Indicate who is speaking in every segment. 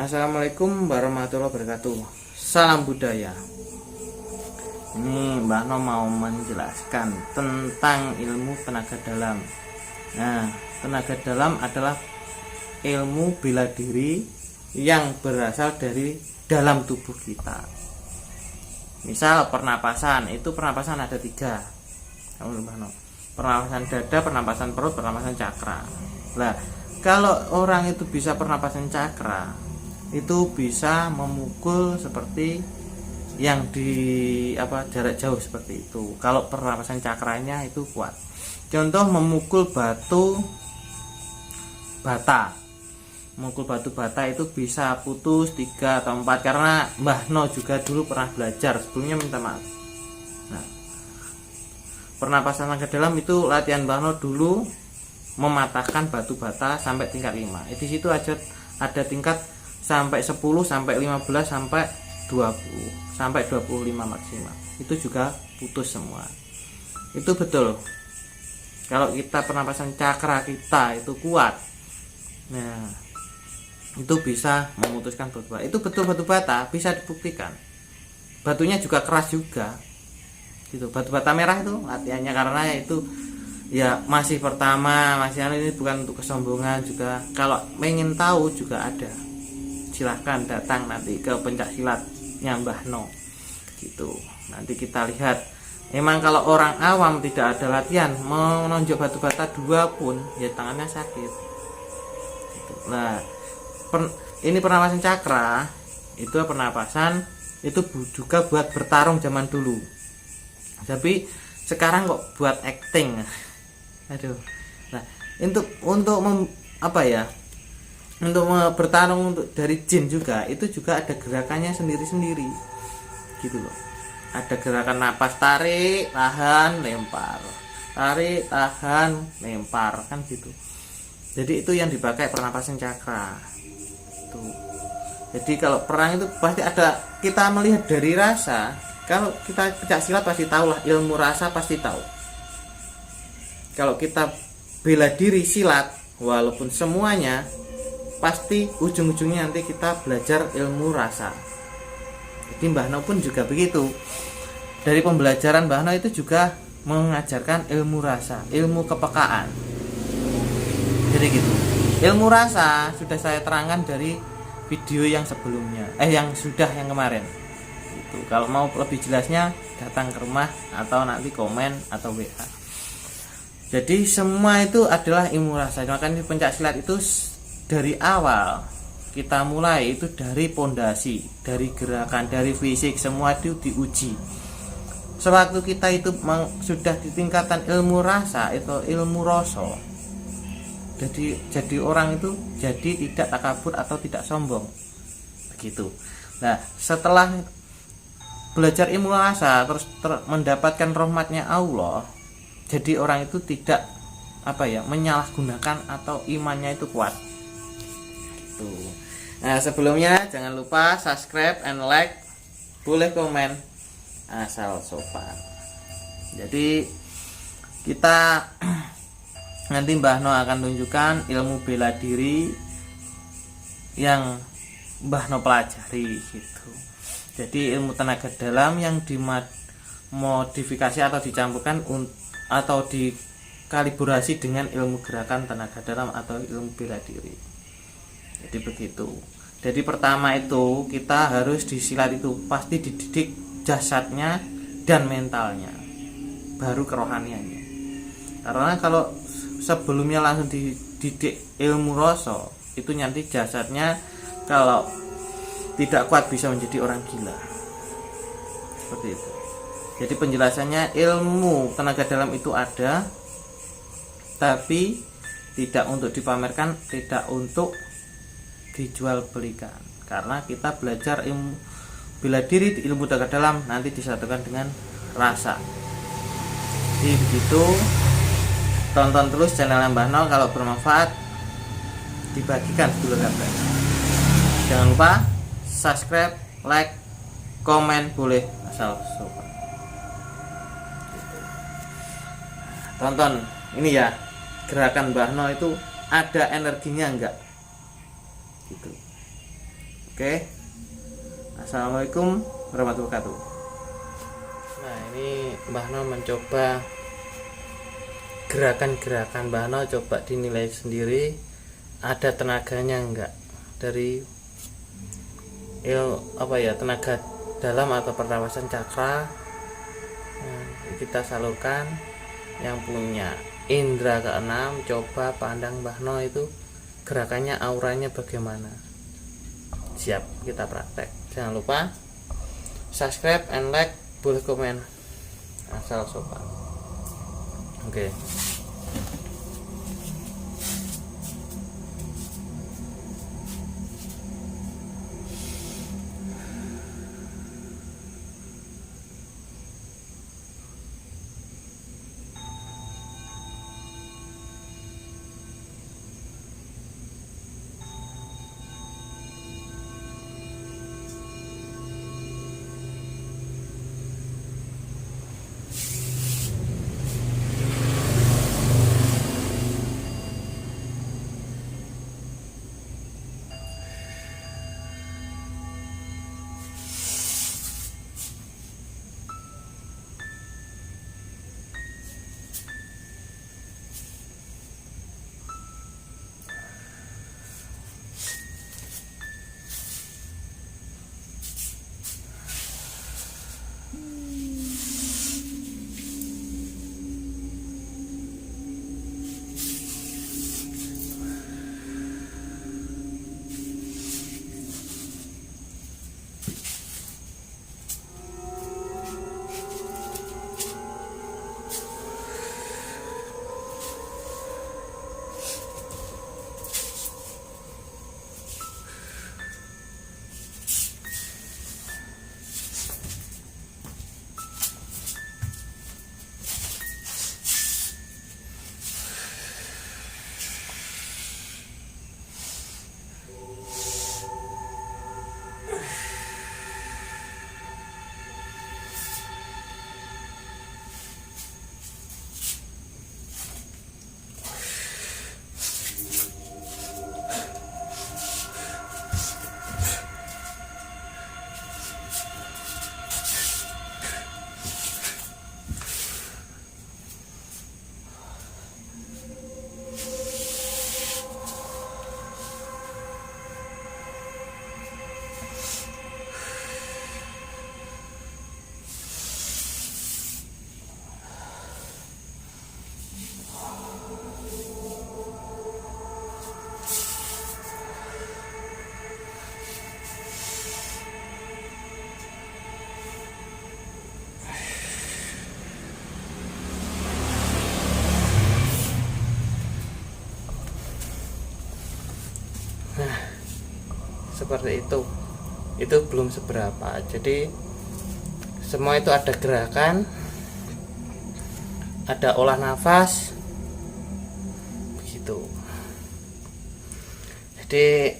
Speaker 1: Assalamualaikum warahmatullahi wabarakatuh. Salam budaya. Ini Mbak No mau menjelaskan tentang ilmu tenaga dalam. Nah, tenaga dalam adalah ilmu bela diri yang berasal dari dalam tubuh kita. Misal pernapasan, itu pernapasan ada 3. Mbak No. Pernapasan dada, pernapasan perut, pernapasan cakra. Nah, kalau orang itu bisa pernapasan cakra, itu bisa memukul seperti yang di jarak jauh seperti itu. Kalau pernapasan cakranya itu kuat. Contoh memukul batu bata. Memukul batu bata itu bisa putus 3 atau 4 karena Mbah No juga dulu pernah belajar, sebelumnya minta maaf. Nah, pernapasan tenaga dalam itu latihan Mbah No dulu mematahkan batu bata sampai tingkat 5. Di situ aja ada tingkat sampai 10, sampai 15, sampai 20, sampai 25 maksimal. Itu juga putus semua. Itu betul. Kalau kita pernapasan cakra kita itu kuat, nah itu bisa memutuskan batu bata. Itu betul batu bata, bisa dibuktikan. Batunya juga keras juga. Gitu. Batu bata merah itu latihannya karena itu ya masih pertama, masih ini bukan untuk kesombongan juga. Kalau pengen tahu juga ada. Silahkan datang nanti ke pencak silatnya Mbah No gitu. Nanti kita lihat. Memang kalau orang awam tidak ada latihan menonjok batu bata 2 pun ya tangannya sakit gitu. Nah, ini pernapasan cakra itu pernapasan itu juga buat bertarung zaman dulu. Tapi sekarang kok buat acting. Aduh. Nah, untuk bertarung untuk dari jin juga itu juga ada gerakannya sendiri-sendiri gitu loh. Ada gerakan napas, tarik, tahan, lempar, tarik, tahan, lempar, kan gitu. Jadi itu yang dipakai pernapasan cakra tuh. Jadi kalau perang itu pasti ada, kita melihat dari rasa. Kalau kita pencak silat pasti tahulah, ilmu rasa pasti tahu. Kalau kita bela diri silat, walaupun semuanya pasti ujung-ujungnya nanti kita belajar ilmu rasa. Jadi Mbah No pun juga begitu. Dari pembelajaran Mbah No itu juga mengajarkan ilmu rasa, ilmu kepekaan. Jadi gitu. Ilmu rasa sudah saya terangkan dari video yang sebelumnya, yang kemarin. Gitu. Kalau mau lebih jelasnya datang ke rumah atau nanti komen atau WA. Jadi semua itu adalah ilmu rasa. Makanya pencak silat itu dari awal kita mulai itu dari pondasi, dari gerakan, dari fisik, semua itu diuji. Sewaktu kita itu sudah di tingkatan ilmu rasa, itu ilmu rasa. Jadi orang itu jadi tidak takabur atau tidak sombong. Begitu. Nah, setelah belajar ilmu rasa terus mendapatkan rahmatnya Allah, jadi orang itu tidak menyalahgunakan atau imannya itu kuat. Nah, sebelumnya jangan lupa subscribe and like, boleh komen asal sopan. Jadi kita nanti Mbah No akan tunjukkan ilmu bela diri yang Mbah No pelajari gitu. Jadi ilmu tenaga dalam yang dimodifikasi atau dicampurkan atau dikalibrasi dengan ilmu gerakan tenaga dalam atau ilmu bela diri. Jadi begitu. Jadi pertama itu kita harus disilat itu pasti dididik jasadnya dan mentalnya, baru kerohaniannya. Karena kalau sebelumnya langsung dididik ilmu rasa, itu nanti jasadnya kalau tidak kuat bisa menjadi orang gila. Seperti itu. Jadi penjelasannya ilmu tenaga dalam itu ada, tapi tidak untuk dipamerkan, tidak untuk dijual belikan, karena kita belajar ilmu bela diri, ilmu tenaga dalam nanti disatukan dengan rasa. Jadi begitu, tonton terus channel Mbah No, kalau bermanfaat dibagikan dulu kabar. Jangan lupa subscribe, like, komen boleh asal sopan. Tonton ini ya, gerakan Mbah No itu ada energinya enggak? Gitu. Oke. Assalamualaikum warahmatullahi wabarakatuh. Nah, ini Mbah No mencoba gerakan-gerakan Mbah No, coba dinilai sendiri ada tenaganya enggak dari tenaga dalam atau pernapasan cakra. Nah, kita salurkan. Yang punya indera keenam, coba pandang Mbah No itu gerakannya, auranya bagaimana. Siap, kita praktek. Jangan lupa subscribe and like, boleh komen asal sopan. Oke. Nah, seperti itu belum seberapa. Jadi semua itu ada gerakan, ada olah nafas begitu. Jadi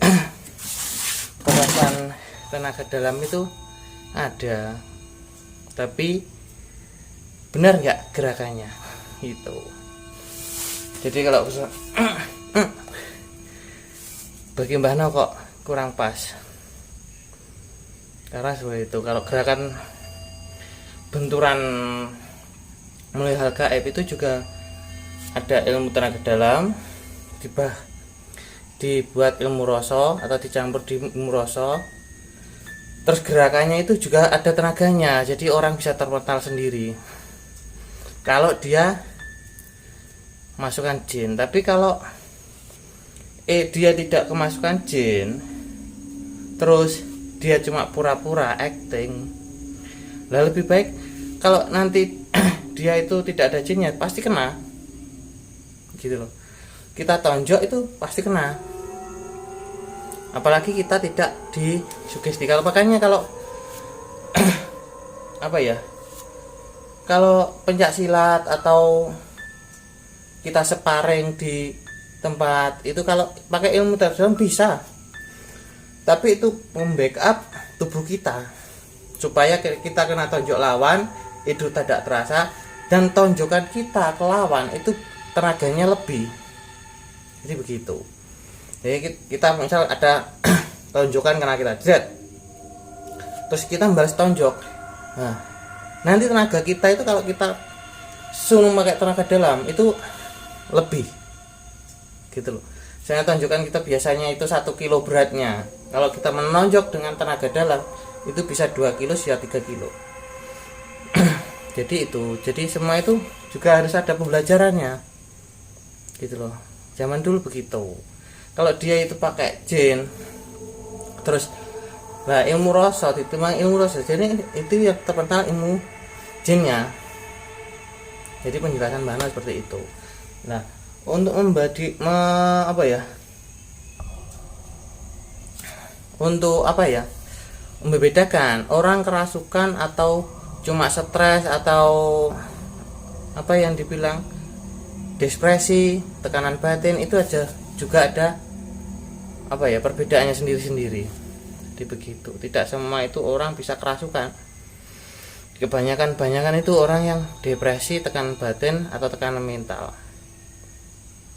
Speaker 1: perasaan tenaga dalam itu ada, tapi benar nggak gerakannya itu. Jadi kalau bagi Mbah No kok kurang pas, karena seperti itu. Kalau gerakan benturan mulai hal gaib itu juga ada ilmu tenaga dalam, dibuat ilmu rasa atau dicampur di ilmu rasa. Terus gerakannya itu juga ada tenaganya, jadi orang bisa terpental sendiri kalau dia masukkan jin. Tapi kalau dia tidak kemasukan jin, terus dia cuma pura-pura acting, lah lebih baik kalau nanti dia itu tidak ada jinnya, pasti kena gitu loh. Kita tonjok itu pasti kena, apalagi kita tidak disugesti. Kalau makanya kalau kalau pencak silat atau kita sparring di tempat itu, kalau pakai ilmu dalam bisa, tapi itu membackup tubuh kita supaya kita kena tonjok lawan itu tidak terasa, dan tonjokan kita ke lawan itu tenaganya lebih. Jadi begitu. Jadi kita misal ada tonjokan kena kita jret, terus kita balas tonjok. Nah, nanti tenaga kita itu kalau kita zoom pakai tenaga dalam itu lebih gitu loh. Saya tonjokan kita biasanya itu 1 kilo beratnya, kalau kita menonjok dengan tenaga dalam itu bisa 2 kilo ya 3 kilo. Jadi semua itu juga harus ada pembelajarannya gitu loh. Zaman dulu begitu. Kalau dia itu pakai jin terus lah ilmu rosot itu memang ilmu rosot, jadi itu yang terkenal ilmu jinnya. Jadi penjelasan bahan seperti itu. Nah, untuk membedakan orang kerasukan atau cuma stres atau apa yang dibilang depresi, tekanan batin, itu aja juga ada perbedaannya sendiri-sendiri. Jadi begitu. Tidak semua itu orang bisa kerasukan. Kebanyakan itu orang yang depresi, tekanan batin atau tekanan mental.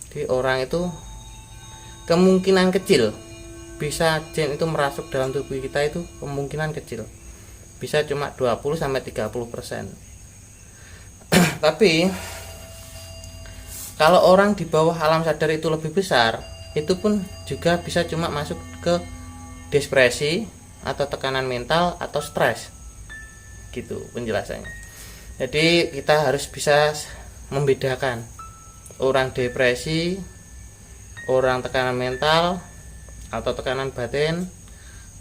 Speaker 1: Jadi orang itu kemungkinan kecil bisa jin itu merasuk dalam tubuh kita, itu kemungkinan kecil, bisa cuma 20-30%. Tapi kalau orang di bawah alam sadar itu lebih besar, itu pun juga bisa cuma masuk ke depresi atau tekanan mental atau stres gitu penjelasannya. Jadi kita harus bisa membedakan orang depresi, orang tekanan mental atau tekanan batin,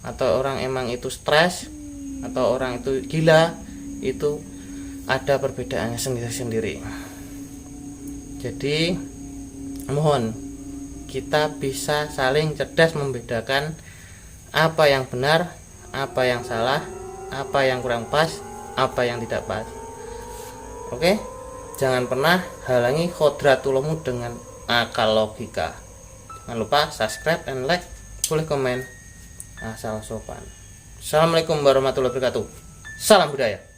Speaker 1: atau orang emang itu stres, atau orang itu gila, itu ada perbedaannya sendiri-sendiri. Jadi mohon kita bisa saling cerdas membedakan apa yang benar, apa yang salah, apa yang kurang pas, apa yang tidak pas. Oke, jangan pernah halangi kodratulmu dengan akal logika. Jangan lupa subscribe and like, boleh komen asal sopan. Assalamualaikum warahmatullahi wabarakatuh. Salam budaya.